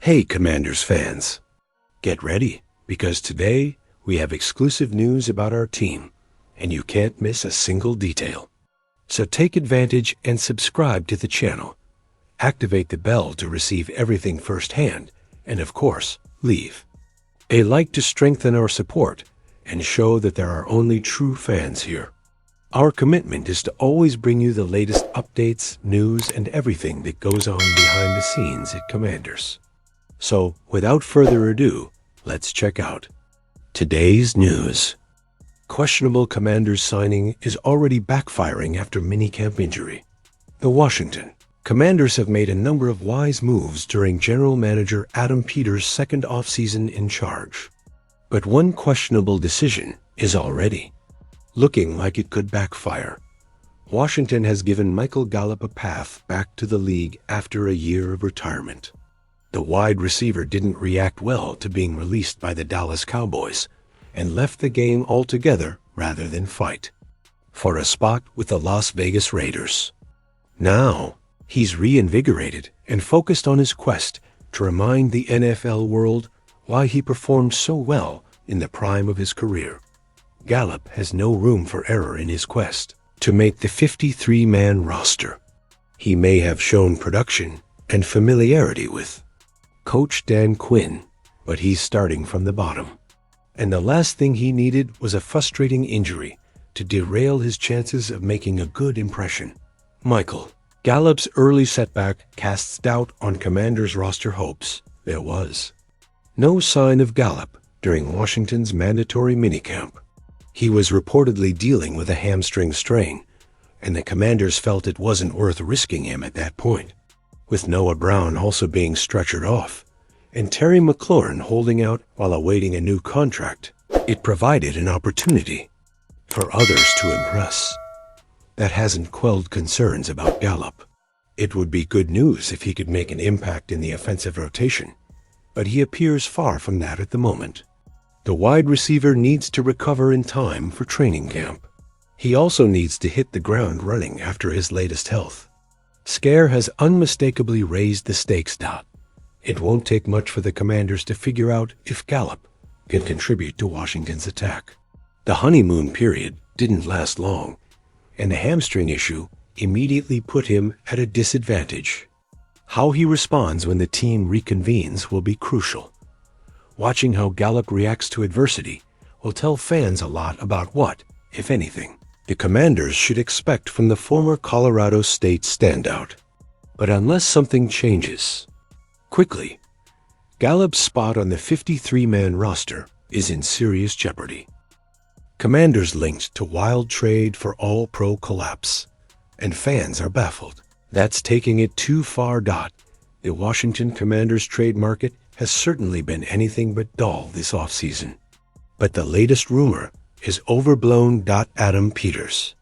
Hey Commanders fans, get ready because today we have exclusive news about our team and you can't miss a single detail. So take advantage and subscribe to the channel. Activate the bell to receive everything firsthand and of course, leave a like to strengthen our support and show that there are only true fans here. Our commitment is to always bring you the latest updates, news, and everything that goes on behind the scenes at Commanders. So, without further ado, let's check out today's news. Questionable Commanders signing is already backfiring after minicamp injury. The Washington Commanders have made a number of wise moves during General Manager Adam Peters' second offseason in charge. But one questionable decision is already looking like it could backfire. Washington has given Michael Gallup a path back to the league after a year of retirement. The wide receiver didn't react well to being released by the Dallas Cowboys and left the game altogether rather than fight for a spot with the Las Vegas Raiders. Now, he's reinvigorated and focused on his quest to remind the NFL world why he performed so well in the prime of his career. Gallup has no room for error in his quest to make the 53-man roster. He may have shown production and familiarity with Coach Dan Quinn, but he's starting from the bottom. And the last thing he needed was a frustrating injury to derail his chances of making a good impression. Michael Gallup's early setback casts doubt on Commanders' roster hopes. There was no sign of Gallup during Washington's mandatory minicamp. He was reportedly dealing with a hamstring strain, and the Commanders felt it wasn't worth risking him at that point. With Noah Brown also being stretchered off, and Terry McLaurin holding out while awaiting a new contract, it provided an opportunity for others to impress. That hasn't quelled concerns about Gallup. It would be good news if he could make an impact in the offensive rotation, but he appears far from that at the moment. The wide receiver needs to recover in time for training camp. He also needs to hit the ground running after his latest health scare has unmistakably raised the stakes. It won't take much for the Commanders to figure out if Gallup can contribute to Washington's attack. The honeymoon period didn't last long, and the hamstring issue immediately put him at a disadvantage. How he responds when the team reconvenes will be crucial. Watching how Gallup reacts to adversity will tell fans a lot about what, if anything, the Commanders should expect from the former Colorado State standout. But unless something changes quickly, Gallup's spot on the 53-man roster is in serious jeopardy. Commanders linked to wild trade for All-Pro collapse, and fans are baffled. That's taking it too far. The Washington Commanders trade market has certainly been anything but dull this offseason. But the latest rumor is overblown. Adam Peters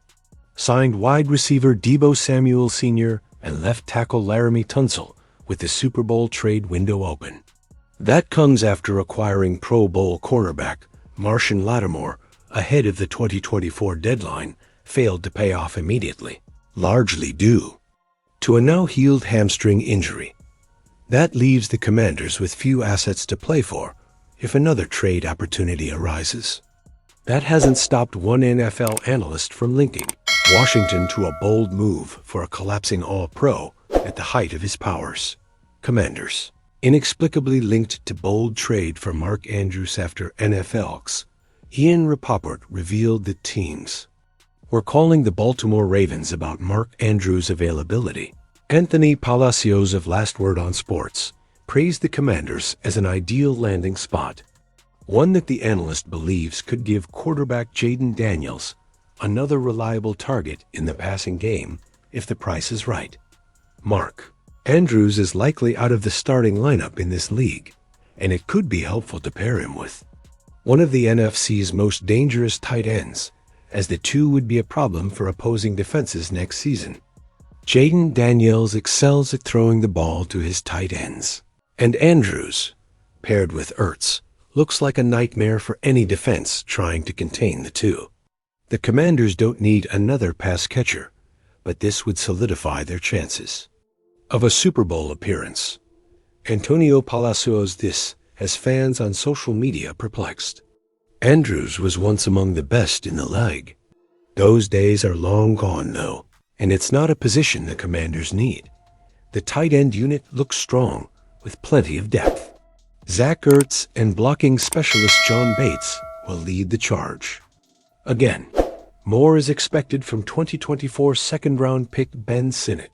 signed wide receiver Deebo Samuel Sr. and left tackle Laramie Tunsil with the Super Bowl trade window open. That comes after acquiring Pro Bowl cornerback Marshon Lattimore ahead of the 2024 deadline failed to pay off immediately, largely due to a now-healed hamstring injury. That leaves the Commanders with few assets to play for if another trade opportunity arises. That hasn't stopped one NFL analyst from linking Washington to a bold move for a collapsing All-Pro at the height of his powers. Commanders inexplicably linked to bold trade for Mark Andrews after NFL's Ian Rapoport revealed that teams were calling the Baltimore Ravens about Mark Andrews' availability. Anthony Palacios of Last Word on Sports praised the Commanders as an ideal landing spot, one that the analyst believes could give quarterback Jaden Daniels another reliable target in the passing game if the price is right. Mark Andrews is likely out of the starting lineup in this league, and it could be helpful to pair him with one of the NFC's most dangerous tight ends, as the two would be a problem for opposing defenses next season. Jaden Daniels excels at throwing the ball to his tight ends, and Andrews, paired with Ertz, looks like a nightmare for any defense trying to contain the two. The Commanders don't need another pass catcher, but this would solidify their chances of a Super Bowl appearance. Antonio Palacios this has fans on social media perplexed. Andrews was once among the best in the league. Those days are long gone, though, and it's not a position the Commanders need. The tight end unit looks strong, with plenty of depth. Zach Ertz and blocking specialist John Bates will lead the charge. Again, more is expected from 2024 second-round pick Ben Sinnott,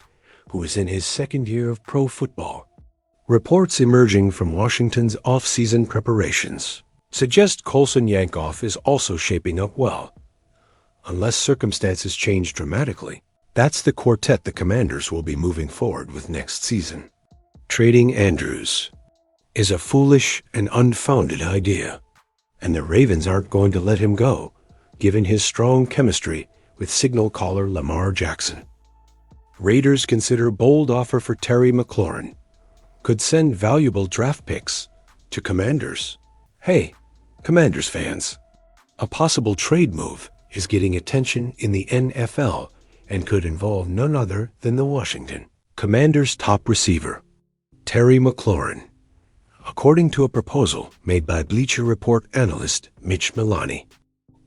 who is in his second year of pro football. Reports emerging from Washington's off-season preparations suggest Colson Yankoff is also shaping up well. Unless circumstances change dramatically, that's the quartet the Commanders will be moving forward with next season. Trading Andrews is a foolish and unfounded idea, and the Ravens aren't going to let him go, given his strong chemistry with signal caller Lamar Jackson. Raiders consider bold offer for Terry McLaurin. Could send valuable draft picks to Commanders. Hey, Commanders fans, a possible trade move is getting attention in the NFL and could involve none other than the Washington Commanders' top receiver, Terry McLaurin, according to a proposal made by Bleacher Report analyst Mitch Milani.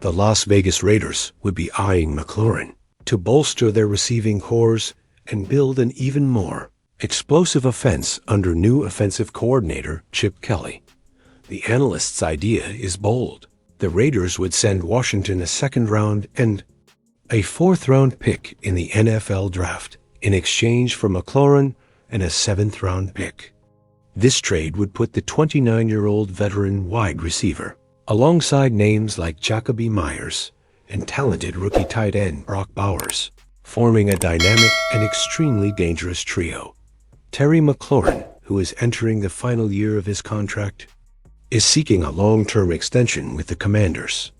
The Las Vegas Raiders would be eyeing McLaurin to bolster their receiving cores and build an even more explosive offense under new offensive coordinator Chip Kelly. The analyst's idea is bold. The Raiders would send Washington a second-round and a fourth-round pick in the NFL draft in exchange for McLaurin and a seventh-round pick. This trade would put the 29-year-old veteran wide receiver alongside names like Jacoby Myers and talented rookie tight end Brock Bowers, forming a dynamic and extremely dangerous trio. Terry McLaurin, who is entering the final year of his contract, is seeking a long-term extension with the Commanders.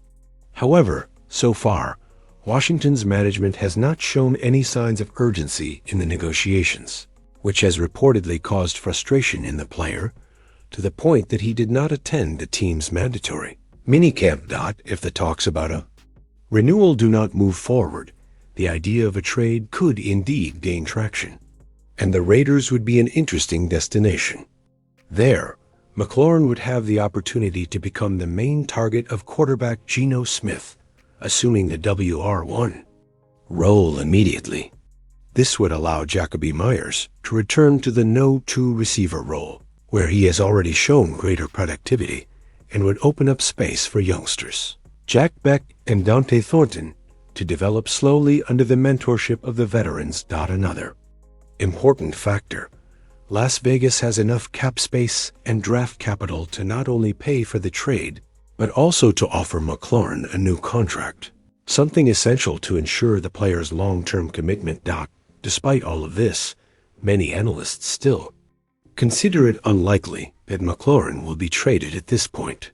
However, so far, Washington's management has not shown any signs of urgency in the negotiations, which has reportedly caused frustration in the player to the point that he did not attend the team's mandatory minicamp. If the talks about a renewal do not move forward, the idea of a trade could indeed gain traction, and the Raiders would be an interesting destination. There, McLaurin would have the opportunity to become the main target of quarterback Geno Smith, assuming the WR1 role immediately. This would allow Jacoby Myers to return to the no-2 receiver role, where he has already shown greater productivity, and would open up space for youngsters Jack Beck and Dante Thornton to develop slowly under the mentorship of the veterans. Another important factor: Las Vegas has enough cap space and draft capital to not only pay for the trade, but also to offer McLaurin a new contract, something essential to ensure the player's long-term commitment. Despite all of this, many analysts still consider it unlikely that McLaurin will be traded at this point.